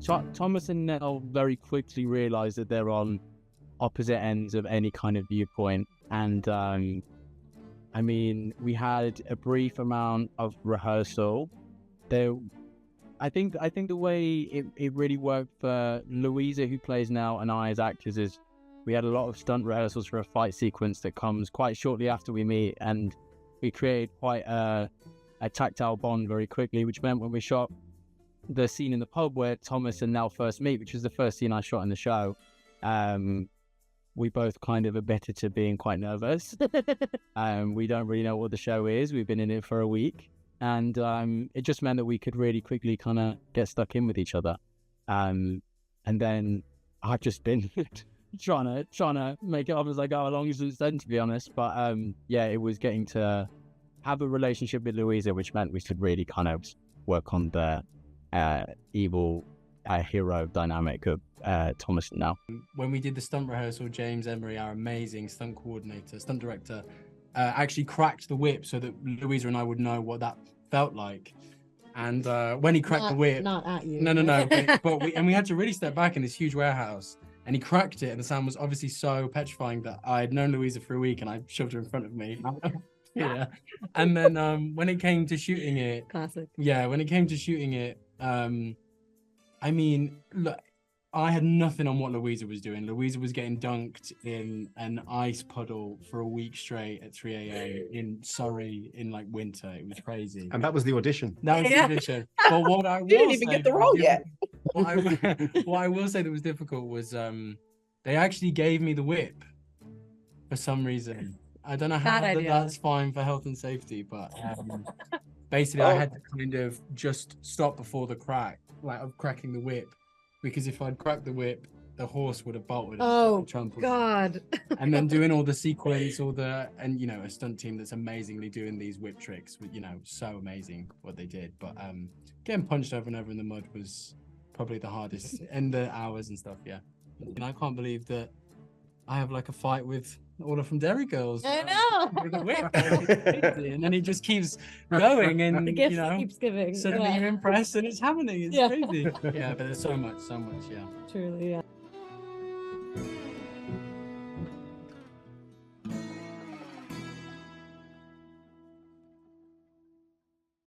Thomas and Nell very quickly realised that they're on opposite ends of any kind of viewpoint, and I mean, we had a brief amount of rehearsal. I think the way it really worked for Louisa, who plays Nell, and I as actors is we had a lot of stunt rehearsals for a fight sequence that comes quite shortly after we meet, and we created quite a tactile bond very quickly, which meant when we shot the scene in the pub where Thomas and Nell first meet, which was the first scene I shot in the show, we both kind of admitted to being quite nervous. We don't really know what the show is. We've been in it for a week. And it just meant that we could really quickly kind of get stuck in with each other. And then I've just been trying to make it up as I go along since then, to be honest. But yeah, it was getting to have a relationship with Louisa, which meant we could really kind of work on the evil hero dynamic of Thomas and Nell. When we did the stunt rehearsal, James Emery, our amazing stunt director, actually cracked the whip so that Louisa and I would know what that felt like. And when he cracked the whip, not at you. No. But we had to really step back in this huge warehouse, and he cracked it, and the sound was obviously so petrifying that I had known Louisa for a week, and I shoved her in front of me. Yeah. And then when it came to shooting it, Classic. Yeah, when it came to shooting it, I mean, look, I had nothing on what Louisa was doing. Louisa was getting dunked in an ice puddle for a week straight at 3 a.m. in Surrey in like winter. It was crazy. And that was the audition. That was the audition. But what I You didn't even get the role yet. What I will say that was difficult was they actually gave me the whip for some reason. I don't know how that's fine for health and safety, but basically I had to kind of just stop before the crack, like of cracking the whip. Because if I'd cracked the whip, the horse would have bolted. Oh, God. And then doing all the sequence, and you know, a stunt team that's amazingly doing these whip tricks, you know, so amazing what they did. But getting punched over and over in the mud was probably the hardest, and the hours and stuff, yeah. And I can't believe that I have like a fight with Order from Dairy Girls. I know. With a whip. And then he just keeps going, and The gift you know, keeps giving. suddenly you're impressed and it's happening. It's crazy. Yeah, but there's so much, yeah. Truly, yeah.